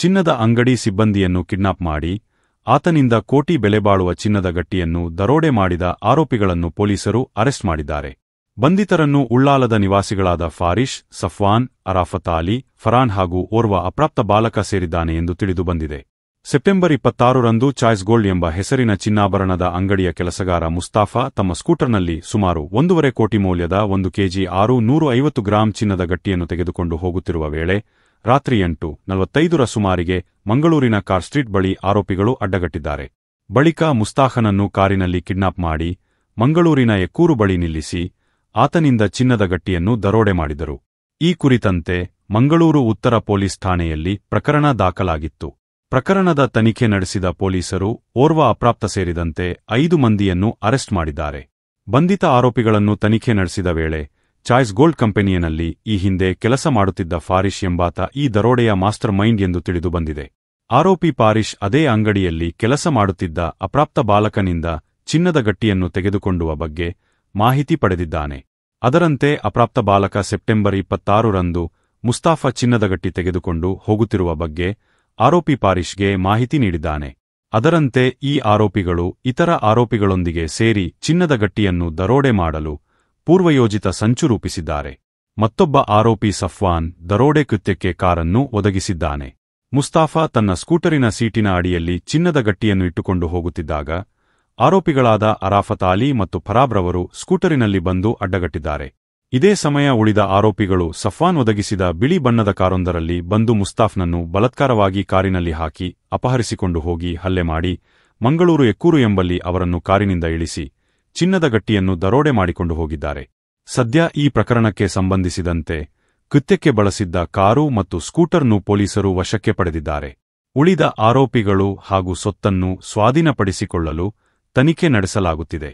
ಚಿನ್ನದ ಅಂಗಡಿ ಸಿಬ್ಬಂದಿಯನ್ನು ಕಿಡ್ನಾಪ್ ಮಾಡಿ ಆತನಿಂದ ಕೋಟಿ ಬೆಲೆಬಾಳುವ ಚಿನ್ನದ ಗಟ್ಟಿಯನ್ನು ದರೋಡೆ ಮಾಡಿದ ಆರೋಪಿಗಳನ್ನು ಪೊಲೀಸರು ಅರೆಸ್ಟ್ ಮಾಡಿದ್ದಾರೆ. ಬಂಧಿತರನ್ನು ಉಳ್ಳಾಲದ ನಿವಾಸಿಗಳಾದ ಫಾರಿಶ್, ಸಫ್ವಾನ್, ಅರಾಫತ್ ಅಲಿ, ಫರಾನ್ ಹಾಗೂ ಓರ್ವ ಅಪ್ರಾಪ್ತ ಬಾಲಕ ಸೇರಿದ್ದಾನೆ ಎಂದು ತಿಳಿದುಬಂದಿದೆ. ಸೆಪ್ಟೆಂಬರ್ 26ರಂದು ಚಾಯ್ಸ್ ಗೋಲ್ಡ್ ಎಂಬ ಹೆಸರಿನ ಚಿನ್ನಾಭರಣದ ಅಂಗಡಿಯ ಕೆಲಸಗಾರ ಮುಸ್ತಾಫಾ ತಮ್ಮ ಸ್ಕೂಟರ್ನಲ್ಲಿ ಸುಮಾರು 1.5 ಕೋಟಿ ಮೌಲ್ಯದ 1 ಕೆಜಿ 650 ಗ್ರಾಂ ಚಿನ್ನದ ಗಟ್ಟಿಯನ್ನು ತೆಗೆದುಕೊಂಡು ಹೋಗುತ್ತಿರುವ ವೇಳೆ ರಾತ್ರಿ 8:45ರ ಸುಮಾರಿಗೆ ಮಂಗಳೂರಿನ ಕಾರ್ ಸ್ಟ್ರೀಟ್ ಬಳಿ ಆರೋಪಿಗಳು ಅಡ್ಡಗಟ್ಟಿದ್ದಾರೆ. ಬಳಿಕ ಮುಸ್ತಾಫನನ್ನು ಕಾರಿನಲ್ಲಿ ಕಿಡ್ನಾಪ್ ಮಾಡಿ ಮಂಗಳೂರಿನ ಎಕ್ಕೂರು ಬಳಿ ನಿಲ್ಲಿಸಿ ಆತನಿಂದ ಚಿನ್ನದ ಗಟ್ಟಿಯನ್ನು ದರೋಡೆ ಮಾಡಿದರು. ಈ ಕುರಿತಂತೆ ಮಂಗಳೂರು ಉತ್ತರ ಪೊಲೀಸ್ ಠಾಣೆಯಲ್ಲಿ ಪ್ರಕರಣ ದಾಖಲಾಗಿತ್ತು. ಪ್ರಕರಣದ ತನಿಖೆ ನಡೆಸಿದ ಪೊಲೀಸರು ಓರ್ವ ಅಪ್ರಾಪ್ತ ಸೇರಿದಂತೆ 5 ಮಂದಿಯನ್ನು ಅರೆಸ್ಟ್ ಮಾಡಿದ್ದಾರೆ. ಬಂಧಿತ ಆರೋಪಿಗಳನ್ನು ತನಿಖೆ ನಡೆಸಿದ ವೇಳೆ ಚಾಯ್ಸ್ ಗೋಲ್ಡ್ ಕಂಪನಿಯಲ್ಲಿ ಈ ಹಿಂದೆ ಕೆಲಸ ಮಾಡುತ್ತಿದ್ದ ಫಾರಿಶ್ ಎಂಬಾತ ಈ ದರೋಡೆಯ ಮಾಸ್ಟರ್ ಮೈಂಡ್ ಎಂದು ತಿಳಿದುಬಂದಿದೆ. ಆರೋಪಿ ಫಾರಿಶ್ ಅದೇ ಅಂಗಡಿಯಲ್ಲಿ ಕೆಲಸ ಮಾಡುತ್ತಿದ್ದ ಅಪ್ರಾಪ್ತ ಬಾಲಕನಿಂದ ಚಿನ್ನದ ಗಟ್ಟಿಯನ್ನು ತೆಗೆದುಕೊಂಡುವ ಬಗ್ಗೆ ಮಾಹಿತಿ ಪಡೆದಿದ್ದಾನೆ. ಅದರಂತೆ ಅಪ್ರಾಪ್ತ ಬಾಲಕ ಸೆಪ್ಟೆಂಬರ್ 26ರಂದು ಮುಸ್ತಾಫಾ ಚಿನ್ನದ ಗಟ್ಟಿ ತೆಗೆದುಕೊಂಡು ಹೋಗುತ್ತಿರುವ ಬಗ್ಗೆ ಆರೋಪಿ ಫಾರಿಶ್ಗೆ ಮಾಹಿತಿ ನೀಡಿದ್ದಾನೆ. ಅದರಂತೆ ಈ ಆರೋಪಿಗಳು ಇತರ ಆರೋಪಿಗಳೊಂದಿಗೆ ಸೇರಿ ಚಿನ್ನದ ಗಟ್ಟಿಯನ್ನು ದರೋಡೆ ಮಾಡಲು ಪೂರ್ವಯೋಜಿತ ಸಂಚು ರೂಪಿಸಿದ್ದಾರೆ. ಮತ್ತೊಬ್ಬ ಆರೋಪಿ ಸಫ್ವಾನ್ ದರೋಡೆ ಕೃತ್ಯಕ್ಕೆ ಕಾರನ್ನು ಒದಗಿಸಿದ್ದಾನೆ. ಮುಸ್ತಾಫಾ ತನ್ನ ಸ್ಕೂಟರಿನ ಸೀಟಿನ ಅಡಿಯಲ್ಲಿ ಚಿನ್ನದ ಗಟ್ಟಿಯನ್ನು ಇಟ್ಟುಕೊಂಡು ಹೋಗುತ್ತಿದ್ದಾಗ ಆರೋಪಿಗಳಾದ ಅರಾಫತ್ ಅಲಿ ಮತ್ತು ಫರಾಬ್ರವರು ಸ್ಕೂಟರಿನಲ್ಲಿ ಬಂದು ಅಡ್ಡಗಟ್ಟಿದ್ದಾರೆ. ಇದೇ ಸಮಯ ಉಳಿದ ಆರೋಪಿಗಳು ಸಫ್ವಾನ್ ಒದಗಿಸಿದ ಬಿಳಿ ಬಣ್ಣದ ಕಾರೊಂದರಲ್ಲಿ ಬಂದು ಮುಸ್ತಾಫ್ನನ್ನು ಬಲಾತ್ಕಾರವಾಗಿ ಕಾರಿನಲ್ಲಿ ಹಾಕಿ ಅಪಹರಿಸಿಕೊಂಡು ಹೋಗಿ ಹಲ್ಲೆ ಮಾಡಿ ಮಂಗಳೂರು ಎಕ್ಕೂರು ಎಂಬಲ್ಲಿ ಅವರನ್ನು ಕಾರಿನಿಂದ ಇಳಿಸಿ ಚಿನ್ನದ ಗಟ್ಟಿಯನ್ನು ದರೋಡೆ ಮಾಡಿಕೊಂಡು ಹೋಗಿದ್ದಾರೆ. ಸದ್ಯ ಈ ಪ್ರಕರಣಕ್ಕೆ ಸಂಬಂಧಿಸಿದಂತೆ ಕೃತ್ಯಕ್ಕೆ ಬಳಸಿದ್ದ ಕಾರು ಮತ್ತು ಸ್ಕೂಟರ್ನ್ನು ಪೊಲೀಸರು ವಶಕ್ಕೆ ಪಡೆದಿದ್ದಾರೆ. ಉಳಿದ ಆರೋಪಿಗಳು ಹಾಗೂ ಸೊತ್ತನ್ನು ಸ್ವಾಧೀನಪಡಿಸಿಕೊಳ್ಳಲು ತನಿಖೆ ನಡೆಸಲಾಗುತ್ತಿದೆ.